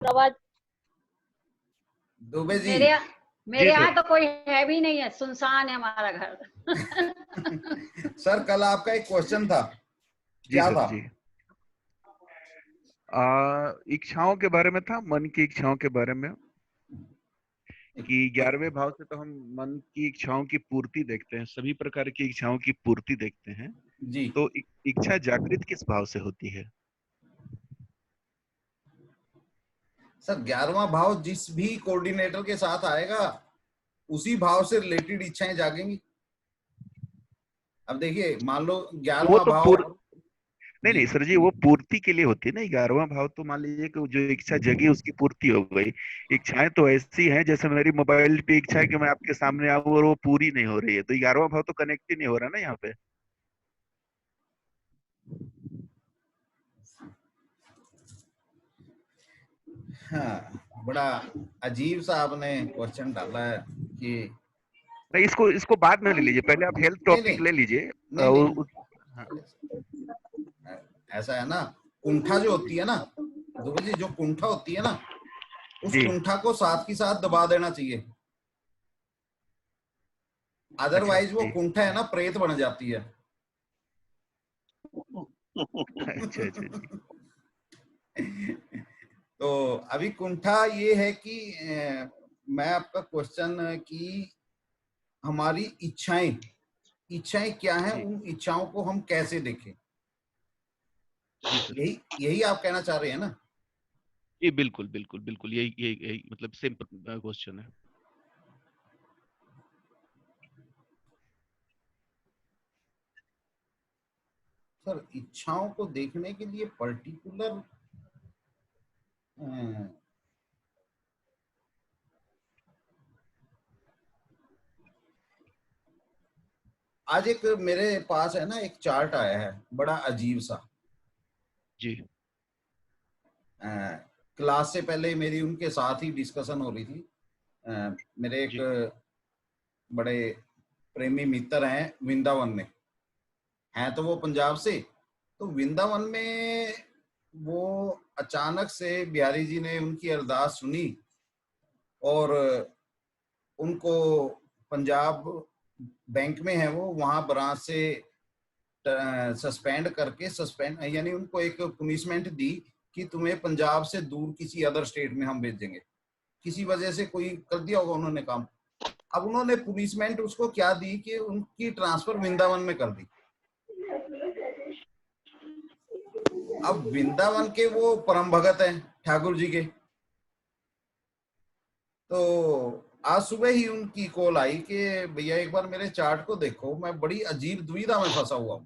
आवाज दुबे जी, मेरे यहाँ तो कोई है भी नहीं है, सुनसान है हमारा घर। सर कल आपका एक क्वेश्चन था, क्या था? जी इच्छाओं के बारे में था, मन की इच्छाओं के बारे में, कि 11वें भाव से तो हम मन की इच्छाओं की पूर्ति देखते हैं, सभी प्रकार की इच्छाओं की पूर्ति देखते हैं। जी तो इच्छा जागृत किस भाव से होती है? सर, 11वां भाव जिस भी कोऑर्डिनेटर के साथ आएगा उसी भाव से रिलेटेड इच्छाएं जागेंगी। अब देखिए, मान लो वो 11वां तो भाव, नहीं सर जी, वो पूर्ति के लिए होती है ना। 11वां भाव तो मान लीजिए कि जो इच्छा जगी उसकी पूर्ति हो गई। इच्छाएं तो ऐसी हैं जैसे मेरी मोबाइल पे इच्छा है कि मैं आपके सामने आऊं और वो पूरी नहीं हो रही है, तो 11वां भाव तो कनेक्ट ही नहीं हो रहा ना यहाँ पे। हाँ, बड़ा अजीब सा आपने क्वेश्चन डाला है कि नहीं, इसको बाद में ले लीजिए, पहले आप हेल्थ नहीं टॉपिक ले लीजिए। नहीं नहीं, हाँ, ऐसा है ना, कुंठा जो होती है ना दुबे जी, जो कुंठा होती है ना, उस जी कुंठा को साथ की साथ दबा देना चाहिए, अच्छा अदरवाइज वो जी कुंठा है ना प्रेत बन जाती है। अच्छा अच्छा जी तो अभी कुंठा ये है कि मैं आपका क्वेश्चन कि हमारी इच्छाएं इच्छाएं क्या हैं, जी उन इच्छाओं को हम कैसे देखें, जी सर यही यही आप कहना चाह रहे हैं ना? ये बिल्कुल बिल्कुल बिल्कुल यही यही यही मतलब सिंपल क्वेश्चन है। सर, इच्छाओं को देखने के लिए पर्टिकुलर आज एक मेरे पास है ना, एक चार्ट आया है बड़ा अजीब सा। जी क्लास से पहले मेरी उनके साथ ही डिस्कशन हो रही थी। मेरे एक जी बड़े प्रेमी मित्र हैं वृंदावन में, हैं तो वो पंजाब से। तो वृंदावन में वो अचानक से बिहारी जी ने उनकी अरदास सुनी और उनको पंजाब बैंक में है वो, वहां ब्रांच से सस्पेंड करके, सस्पेंड यानी उनको एक पुनिशमेंट दी कि तुम्हें पंजाब से दूर किसी अदर स्टेट में हम भेजेंगे, किसी वजह से कोई कर दिया होगा उन्होंने काम। अब उन्होंने पुनिशमेंट उसको क्या दी कि उनकी ट्रांसफर वृंदावन में कर दी। अब वृंदावन के वो परम भगत हैं ठाकुर जी के, तो आज सुबह ही उनकी कॉल आई कि भैया एक बार मेरे चार्ट को देखो, मैं बड़ी अजीब दुविधा में फंसा हुआ हूं।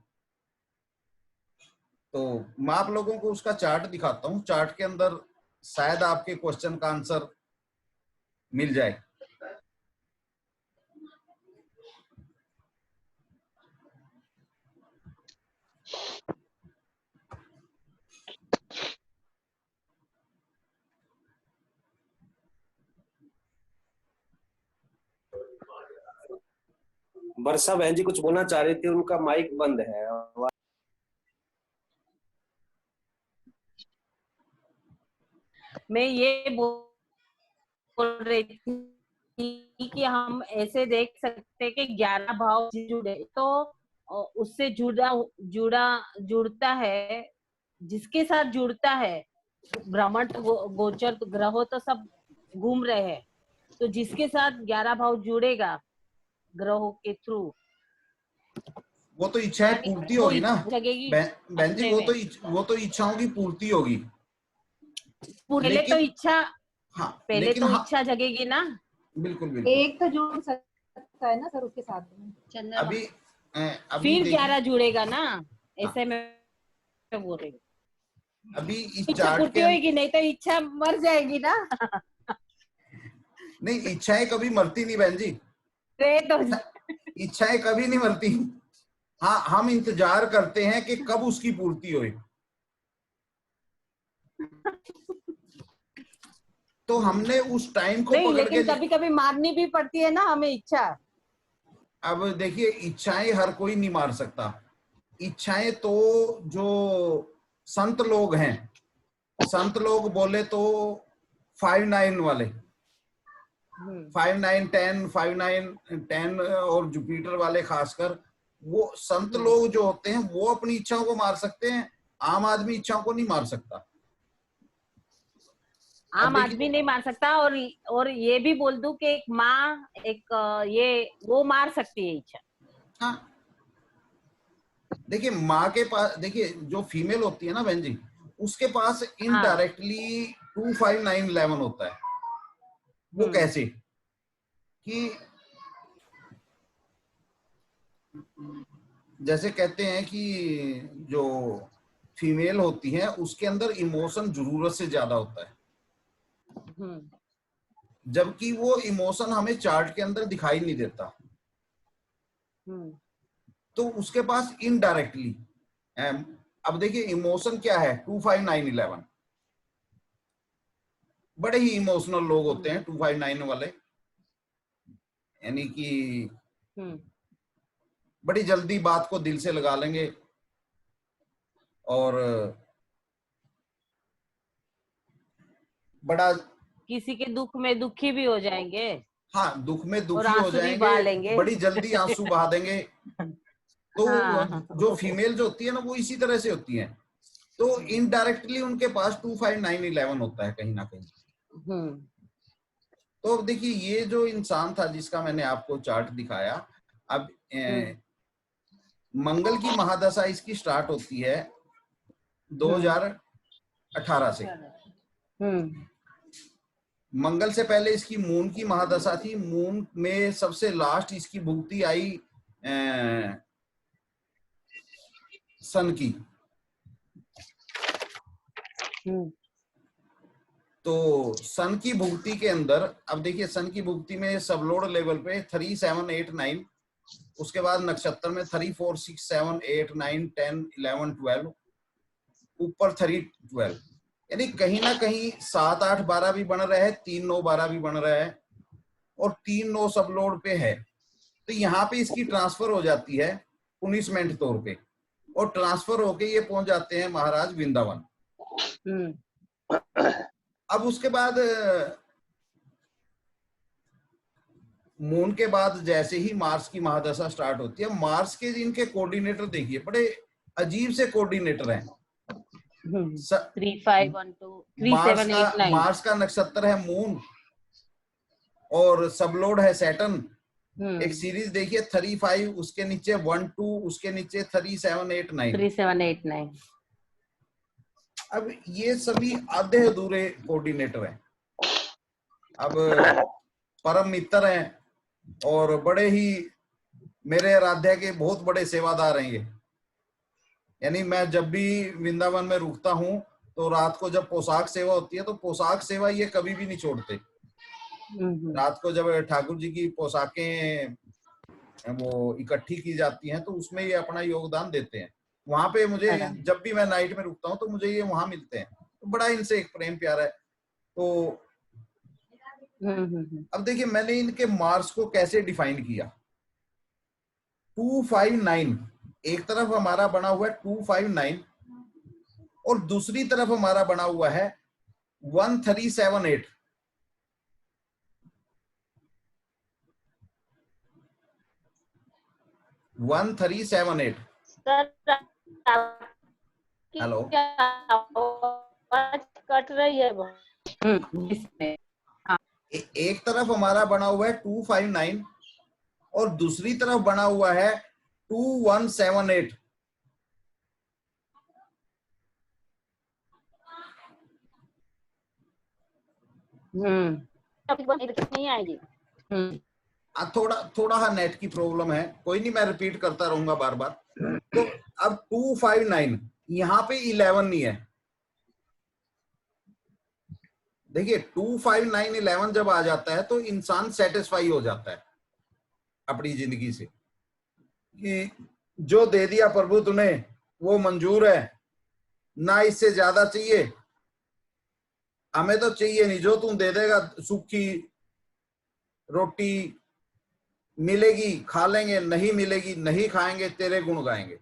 तो मैं आप लोगों को उसका चार्ट दिखाता हूं, चार्ट के अंदर शायद आपके क्वेश्चन का आंसर मिल जाए। वर्षा बहन जी कुछ बोलना चाह रही थी, उनका माइक बंद है। मैं ये बोल रही थी कि हम ऐसे देख सकते कि 11 भाव जुड़े तो उससे जुड़ता है, जिसके साथ जुड़ता है भ्रमण गोचर ग्रहों तो सब घूम रहे हैं, तो जिसके साथ 11 भाव जुड़ेगा ग्रहों के थ्रू, वो तो इच्छाएं पूर्ति होगी ना जगेगी बहन जी, वो तो इच्छाओं की पूर्ति होगी। पहले तो इच्छा, हाँ, पहले लेकिन तो हाँ, इच्छा जगेगी ना। बिल्कुल बिल्कुल। एक तो जुड़ सकता है ना सर उसके साथ में। अभी फिर 11 जुड़ेगा ना, ऐसे हाँ, मैं बोल रही हूँ। अभी इस इच्छा चार्ट पूर्ति के होगी, नहीं तो इच्छा मर जाएगी ना। नहीं, इच्छाएं कभी मरती नहीं बहन जी, तो इच्छाएं कभी नहीं मरती। हाँ, हम इंतजार करते हैं कि कब उसकी पूर्ति होए। तो हमने उस टाइम को नहीं, पकड़ लेकिन के, कभी कभी मारनी भी पड़ती है ना हमें इच्छा। अब देखिए, इच्छाएं हर कोई नहीं मार सकता। इच्छाएं तो जो संत लोग हैं, संत लोग बोले तो 5-9 वाले, 5-9-10, 5-9-10 और जुपिटर वाले खासकर, वो संत लोग जो होते हैं वो अपनी इच्छाओं को मार सकते हैं, आम आदमी इच्छाओं को नहीं मार सकता। आम आदमी नहीं मार सकता। और ये भी बोल दूं कि एक माँ ये वो मार सकती है इच्छा। हाँ, देखिए माँ के पास, देखिए जो फीमेल होती है ना बहन जी, उसके पास इनडायरेक्टली 2-5-9-11 होता है। वो कैसे कि जैसे कहते हैं कि जो फीमेल होती है उसके अंदर इमोशन जरूरत से ज्यादा होता है, जबकि वो इमोशन हमें चार्ट के अंदर दिखाई नहीं देता। तो उसके पास इनडायरेक्टली, अब देखिए इमोशन क्या है, 2-5-9-11 बड़े ही इमोशनल लोग होते हैं 2-5-9 वाले, यानी कि बड़ी जल्दी बात को दिल से लगा लेंगे और बड़ा किसी के दुख में दुखी भी हो जाएंगे। हाँ, दुख में दुखी हो जाएंगे, बड़ी जल्दी आंसू बहा देंगे। तो जो फीमेल जो होती है ना वो इसी तरह से होती है। तो इनडायरेक्टली उनके पास 2-5-9-11 होता है कहीं ना कहीं। तो अब देखिए ये जो इंसान था जिसका मैंने आपको चार्ट दिखाया, अब मंगल की महादशा इसकी स्टार्ट होती है 2018 से। मंगल से पहले इसकी मून की महादशा थी। मून में सबसे लास्ट इसकी भुक्ति आई सन की। तो सन की भुक्ति के अंदर, अब देखिए सन की भुक्ति में सबलोड लेवल पे 3, 7, 8, 9, उसके बाद नक्षत्र में 3, 4, 6, 7, 8, 9, 10, 11, 12, ऊपर 3, 12, यानी कहीं ना कहीं 7, 8, 12 भी बन रहा है, 3, 9, 12 भी बन रहा है और 3, 9 सबलोड पे है। तो यहाँ पे इसकी ट्रांसफर हो जाती है पुनिशमेंट तौर पे और ट्रांसफर होके ये पहुंच जाते हैं महाराज वृंदावन। अब उसके बाद मून के बाद जैसे ही मार्स की महादशा स्टार्ट होती है, मार्स के इनके कोऑर्डिनेटर देखिए बड़े अजीब से कोऑर्डिनेटर हैं। 3, 5, 1, 2, 3, 7, 8, 9। मार्स का नक्षत्र है मून और सबलोड है सैटर्न। एक सीरीज देखिए 3, 5, उसके नीचे 1, 2, उसके नीचे 3, 7, 8, 9, 3, 7, 8, 9। अब ये सभी आधे अधूरे कोऑर्डिनेटर हैं। अब परम मित्र हैं और बड़े ही मेरे आराध्या के बहुत बड़े सेवादार हैं ये। यानी मैं जब भी वृंदावन में रुकता हूँ तो रात को जब पोशाक सेवा होती है तो पोशाक सेवा ये कभी भी नहीं छोड़ते। रात को जब ठाकुर जी की पोशाकें वो इकट्ठी की जाती हैं तो उसमें ये अपना योगदान देते हैं। वहां पे मुझे जब भी मैं नाइट में रुकता हूँ तो मुझे ये वहां मिलते हैं, तो बड़ा इनसे एक प्रेम प्यार है। तो अब देखिए मैंने इनके मार्स को कैसे डिफाइन किया। 2-5-9 एक तरफ हमारा बना हुआ है 2-5-9 और दूसरी तरफ हमारा बना हुआ है 1-3-7-8। हेलो, कट रही है एक तरफ हमारा बना हुआ है 2-5-9 और दूसरी तरफ बना हुआ है 2-1-7-8। नहीं आएगी। थोड़ा नेट की प्रॉब्लम है, कोई नहीं, मैं रिपीट करता रहूंगा बार बार। तो अब 2-5-9 यहाँ पे 11 नहीं है। देखिए 2-5-9-11 जब आ जाता है तो इंसान सेटिस्फाई हो जाता है अपनी जिंदगी से कि जो दे दिया प्रभु तूने वो मंजूर है, ना इससे ज्यादा चाहिए, हमें तो चाहिए नहीं, जो तू दे देगा सूखी रोटी मिलेगी खा लेंगे, नहीं मिलेगी नहीं खाएंगे, तेरे गुण गाएंगे।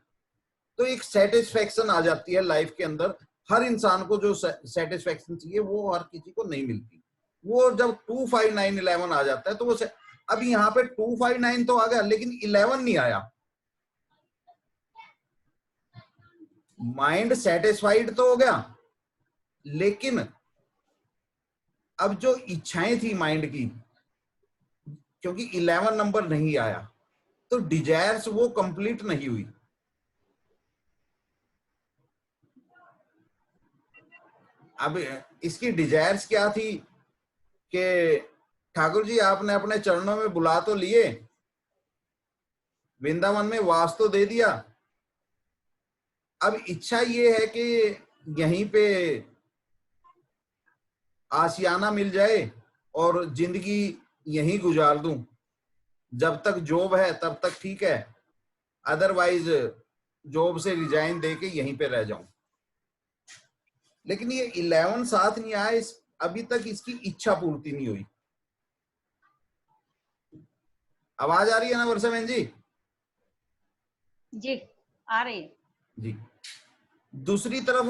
तो एक सेटिस्फेक्शन आ जाती है लाइफ के अंदर। हर इंसान को जो सेटिस्फेक्शन चाहिए वो हर किसी को नहीं मिलती। वो जब 25911 आ जाता है तो वो अब यहाँ पे 259 तो आ गया लेकिन 11 नहीं आया। माइंड सेटिस्फाइड तो हो गया, लेकिन अब जो इच्छाएं थी माइंड की, क्योंकि 11 नंबर नहीं आया तो डिजायर्स वो कंप्लीट नहीं हुई। अब इसकी डिजायर्स क्या थी कि ठाकुर जी आपने अपने चरणों में बुला तो लिए, वृंदावन में वास तो दे दिया, अब इच्छा ये है कि यहीं पे आशियाना मिल जाए और जिंदगी यहीं गुजार दूं, जब तक जॉब है तब तक ठीक है, अदरवाइज जॉब से रिजाइन देके यहीं पे रह जाऊं। लेकिन ये 11 साथ नहीं आया, अभी तक इसकी इच्छा पूर्ति नहीं हुई। आवाज आ रही है ना वर्षा बहन जी? जी आ रही है जी। दूसरी तरफ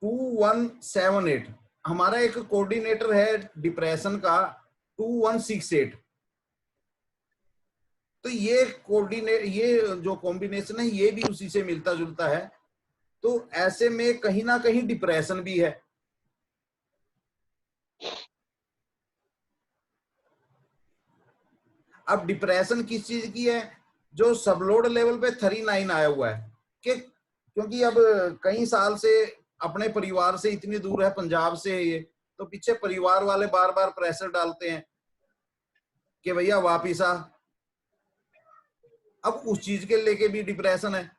2178 हमारा एक कोऑर्डिनेटर है डिप्रेशन का 2168, तो ये जो कॉम्बिनेशन है ये भी उसी से मिलता जुलता है। तो ऐसे में कहीं ना कहीं डिप्रेशन भी है। अब डिप्रेशन किस चीज की है? जो सबलोड लेवल पे 39 आया हुआ है कि क्योंकि अब कई साल से अपने परिवार से इतनी दूर है, पंजाब से है ये, तो पीछे परिवार वाले बार बार प्रेशर डालते हैं कि भैया वापिस आ। अब उस चीज के लेके भी डिप्रेशन है।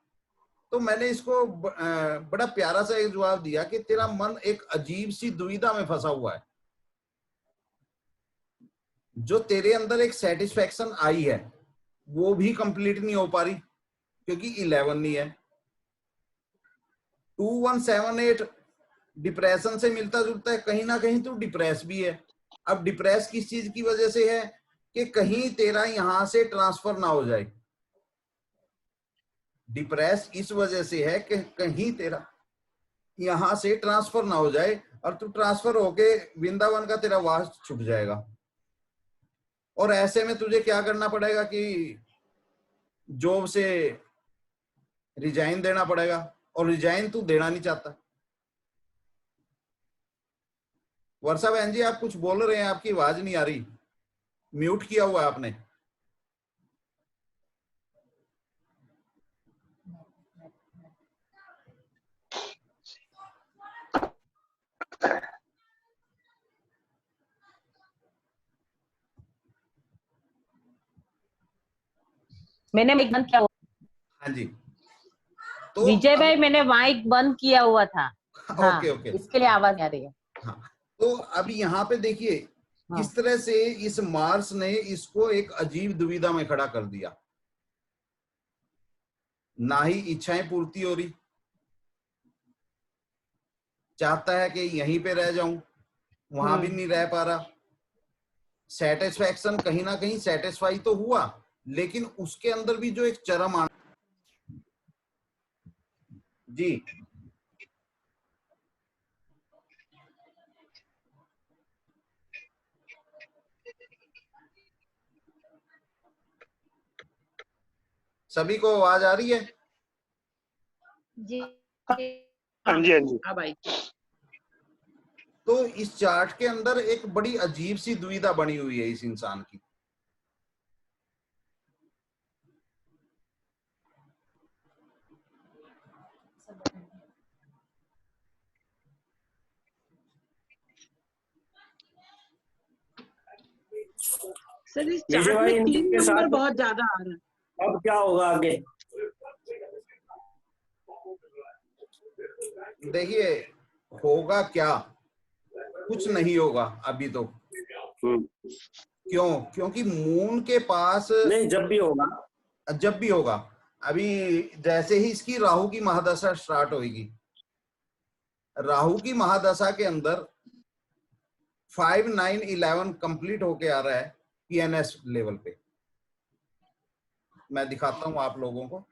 तो मैंने इसको बड़ा प्यारा सा एक जवाब दिया कि तेरा मन एक अजीब सी दुविधा में फंसा हुआ है। जो तेरे अंदर एक सेटिस्फेक्शन आई है वो भी कंप्लीट नहीं हो पा रही क्योंकि 11 नहीं है। 2178 डिप्रेशन से मिलता जुलता है, कहीं ना कहीं तो डिप्रेस भी है। अब डिप्रेस किस चीज की वजह से है कि कहीं तेरा यहां से ट्रांसफर ना हो जाए। डिप्रेस इस वजह से है कि कहीं तेरा यहां से ट्रांसफर ना हो जाए और तू ट्रांसफर होके वृंदावन का तेरा वास छूट जाएगा। और ऐसे में तुझे क्या करना पड़ेगा कि जॉब से रिजाइन देना पड़ेगा, और रिजाइन तू देना नहीं चाहता। वर्षा बहन जी आप कुछ बोल रहे हैं, आपकी आवाज नहीं आ रही, म्यूट किया हुआ है आपने। मैंने माइक बंद किया हुआ। हाँ जी। तो विजय भाई मैंने माइक बंद किया हुआ था। हाँ, ओके ओके, इसके लिए आवाज आ रही है। हाँ। तो अभी यहाँ पे देखिए किस तरह से इस मार्स ने इसको एक अजीब दुविधा में खड़ा कर दिया। ना ही इच्छाएं पूर्ति हो रही, चाहता है कि यहीं पे रह जाऊं, वहां भी नहीं रह पा रहा। सेटिस्फैक्शन कहीं ना कहीं सेटिस्फाई तो हुआ, लेकिन उसके अंदर भी जो एक चरम जी सभी को आवाज आ रही है? जी हाँ जी हाँ जी। हाँ भाई। तो इस चार्ट के अंदर एक बड़ी अजीब सी दुविधा बनी हुई है इस इंसान की। सर इस विजय चार्ट भाई में इनके 3 नंबर साथ बहुत ज्यादा आ रहा है। अब क्या होगा आगे? देखिए होगा क्या, कुछ नहीं होगा अभी तो। क्यों? क्योंकि मून के पास नहीं, जब भी होगा, जब भी होगा। अभी जैसे ही इसकी राहु की महादशा स्टार्ट होगी, राहु की महादशा के अंदर 5-9-11 कंप्लीट होके आ रहा है पीएनएस लेवल पे। मैं दिखाता हूं आप लोगों को।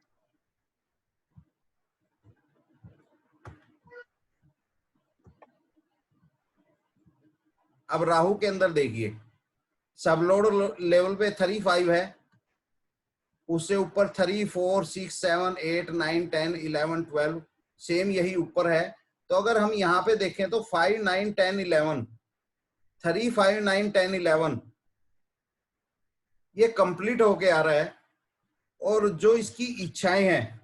अब राहु के अंदर देखिए, सब लोड लेवल पे 3-5 है, उससे ऊपर 3, 4, 6, 7, 8, 9, 10, 11, 12 सेम यही ऊपर है। तो अगर हम यहाँ पे देखें तो 5, 9, 10, 11, 3, 5, 9, 10, 11 ये कंप्लीट होके आ रहा है। और जो इसकी इच्छाएं हैं,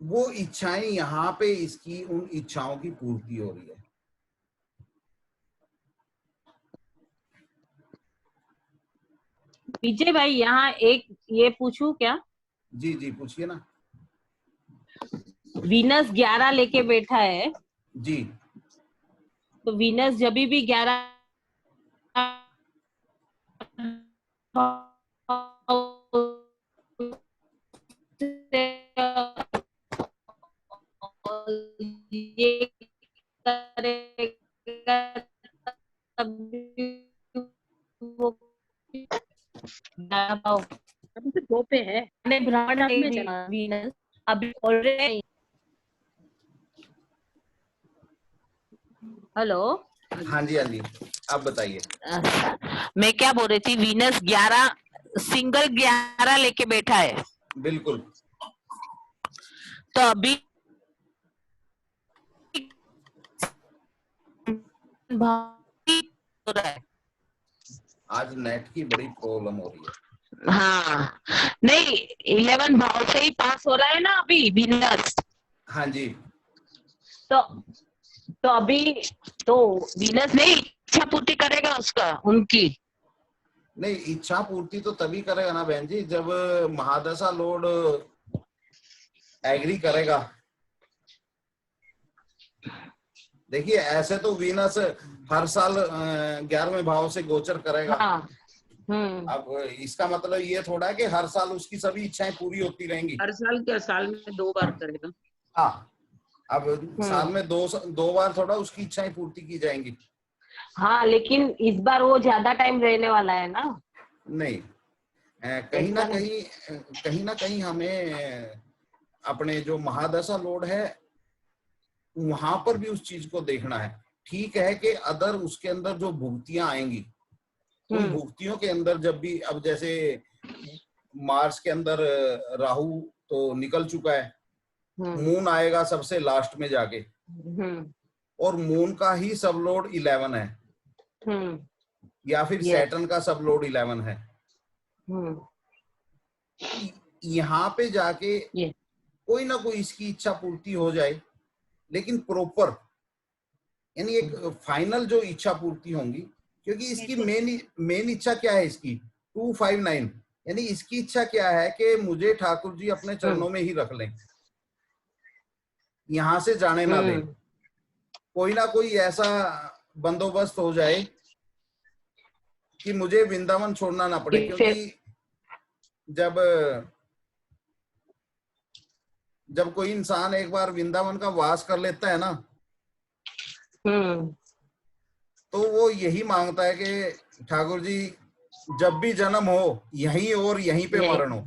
वो इच्छाएं यहाँ पे इसकी उन इच्छाओं की पूर्ति हो रही है। विजय भाई यहाँ एक ये पूछूं क्या? जी जी पूछिए ना। वीनस 11 लेके बैठा है, जी तो वीनस जब भी 11 ये करेगा तभी वो अभी तो 2 पे है, भ्रमण में चला। वीनस अभी ऑलरेडी। हेलो, हाँ जी हाँ जी, आप बताइए। मैं क्या बोल रही थी, वीनस 11 सिंगल 11 लेके बैठा है, बिल्कुल। तो अभी हो रहा है। आज नेट की बड़ी प्रॉब्लम हो रही है। हाँ नहीं, 11 भाव से ही पास हो रहा है ना अभी वीनस। हाँ जी, तो अभी तो वीनस नहीं इच्छा पूर्ति करेगा उसका, उनकी। नहीं, इच्छा पूर्ति तो तभी करेगा ना बहन जी, जब महादशा लॉर्ड एग्री करेगा। देखिए ऐसे तो वीनस हर साल 11वें भाव से गोचर करेगा। हाँ। अब इसका मतलब ये थोड़ा है कि हर साल उसकी सभी इच्छाएं पूरी होती रहेंगी। हर साल क्या, साल में 2 बार करेगा। हाँ, अब साल में दो बार थोड़ा उसकी इच्छाएं पूर्ति की जाएंगी। हाँ लेकिन इस बार वो ज्यादा टाइम रहने वाला है ना। नहीं, कहीं ना कहीं हमें अपने जो महादशा लॉर्ड है वहां पर भी उस चीज को देखना है। ठीक है कि अदर उसके अंदर जो भुक्तियां आएंगी, उन भुक्तियों के अंदर जब भी, अब जैसे मार्च के अंदर राहु तो निकल चुका है, मून आएगा सबसे लास्ट में जाके, और मून का ही सब लोड 11 है, या फिर सैटर्न का सब लोड 11 है। यहाँ पे जाके कोई ना कोई इसकी इच्छा पूर्ति हो जाए, लेकिन प्रॉपर, यानी एक फाइनल जो इच्छा पूर्ति होंगी, क्योंकि इसकी मेन इच्छा क्या है इसकी 259, यानी इसकी इच्छा क्या है कि मुझे ठाकुर जी अपने चरणों में ही रख लें, यहां से जाने ना दें। कोई ना कोई ऐसा बंदोबस्त हो जाए कि मुझे वृंदावन छोड़ना ना पड़े, क्योंकि जब कोई इंसान एक बार वृंदावन का वास कर लेता है ना, तो वो यही मांगता है कि ठाकुर जी जब भी जन्म हो यहीं और यहीं पे मरण हो।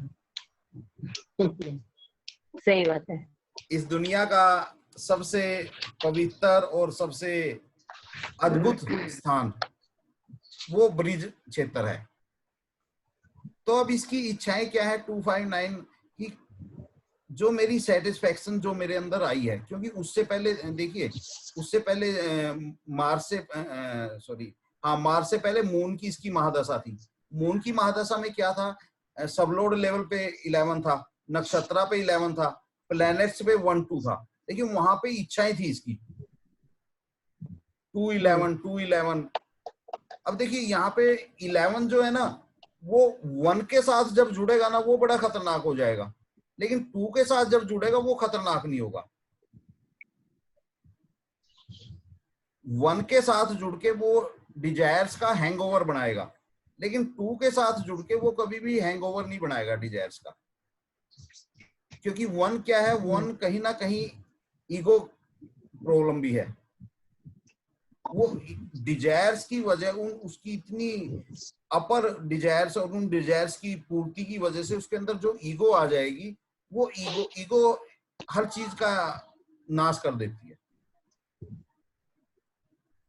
सही बात है। इस दुनिया का सबसे पवित्र और सबसे अद्भुत स्थान वो ब्रिज क्षेत्र है। तो अब इसकी इच्छाएं क्या है 259 की, जो मेरी सेटिस्फेक्शन जो मेरे अंदर आई है, क्योंकि उससे पहले देखिए, उससे पहले मार्च से पहले मून की इसकी महादशा थी। मून की महादशा में क्या था, सबलोड लेवल पे 11 था, नक्षत्रा पे 11 था, प्लैनेट्स पे 1-2 था, लेकिन वहां पे इच्छाएं थी इसकी 211। अब देखिए यहाँ पे 11 जो है ना, वो 1 के साथ जब जुड़ेगा ना वो बड़ा खतरनाक हो जाएगा, लेकिन 2 के साथ जब जुड़ेगा वो खतरनाक नहीं होगा। 1 के साथ जुड़ के वो डिजायर्स का हैंगओवर बनाएगा, लेकिन 2 के साथ जुड़ के वो कभी भी हैंगओवर नहीं बनाएगा डिजायर्स का। क्योंकि 1 क्या है, 1 कहीं ना कहीं ईगो प्रॉब्लम भी है। वो डिजायर्स की वजह, उसकी इतनी अपर डिजायर्स और उन डिजायर्स की पूर्ति की वजह से उसके अंदर जो ईगो आ जाएगी, वो ईगो हर चीज का नाश कर देती है।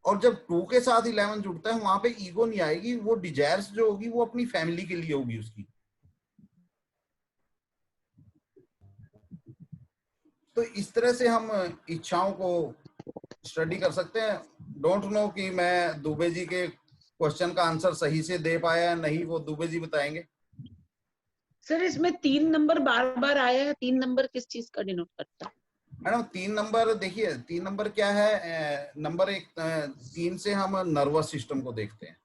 और जब 2 के साथ 11 जुड़ता है वहां पे ईगो नहीं आएगी, वो डिजायर्स जो होगी वो अपनी फैमिली के लिए होगी उसकी। तो इस तरह से हम इच्छाओं को स्टडी कर सकते हैं। डोंट नो कि मैं दुबे जी के क्वेश्चन का आंसर सही से दे पाया नहीं, वो दुबे जी बताएंगे। सर इसमें 3 नंबर बार बार आया है, 3 नंबर किस चीज का डिनोट करता है? मैडम 3 नंबर देखिए, 3 नंबर क्या है, नंबर 1 3 से हम नर्वस सिस्टम को देखते हैं।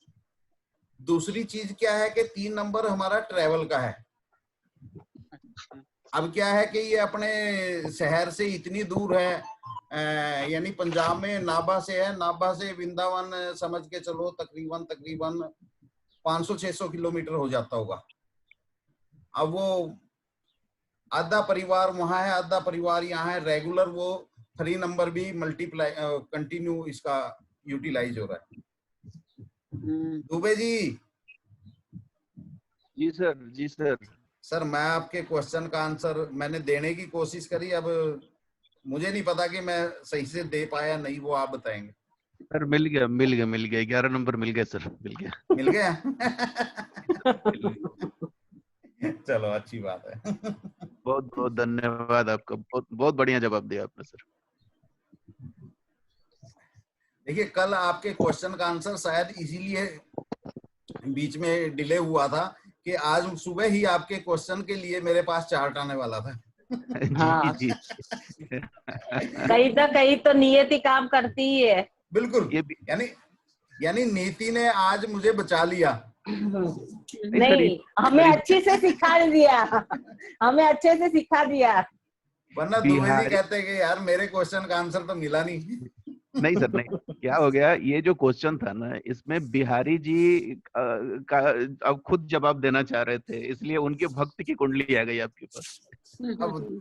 दूसरी चीज क्या है कि 3 नंबर हमारा ट्रेवल का है। अब क्या है कि ये अपने शहर से इतनी दूर है, यानी पंजाब में नाभा से है, नाभा से वृंदावन समझ के चलो तकरीबन 500-600 किलोमीटर हो जाता होगा। अब वो आधा परिवार वहां है, आधा परिवार यहाँ है, रेगुलर वो 3 नंबर भी मल्टीप्लाई कंटिन्यू इसका यूटिलाइज हो रहा है। दुबे जी। जी सर, जी सर। सर मैं आपके क्वेश्चन का आंसर मैंने देने की कोशिश करी, अब मुझे नहीं पता कि मैं सही से दे पाया नहीं, वो आप बताएंगे। सर मिल गया 11 नंबर मिल गया सर, मिल गया। मिल गया। चलो अच्छी बात है। बहुत बहुत धन्यवाद आपका, बहुत बहुत बढ़िया जवाब दिया आपने सर। देखिए कल आपके क्वेश्चन का आंसर शायद इसीलिए बीच में डिले हुआ था कि आज सुबह ही आपके क्वेश्चन के लिए मेरे पास चार्ट आने वाला था। हाँ। जी। कहीं तो नियति काम करती ही है। बिल्कुल, यानी नीति ने आज मुझे बचा लिया। नहीं, हमें अच्छे से सिखा दिया, हमें अच्छे से सिखा दिया। वरना दुबे जी कहते कि यार मेरे क्वेश्चन का आंसर तो मिला नहीं। नहीं सर, नहीं, क्या हो गया, ये जो क्वेश्चन था ना, इसमें बिहारी जी का अब खुद जवाब देना चाह रहे थे, इसलिए उनके भक्त की कुंडली आ गई आपके पास। अब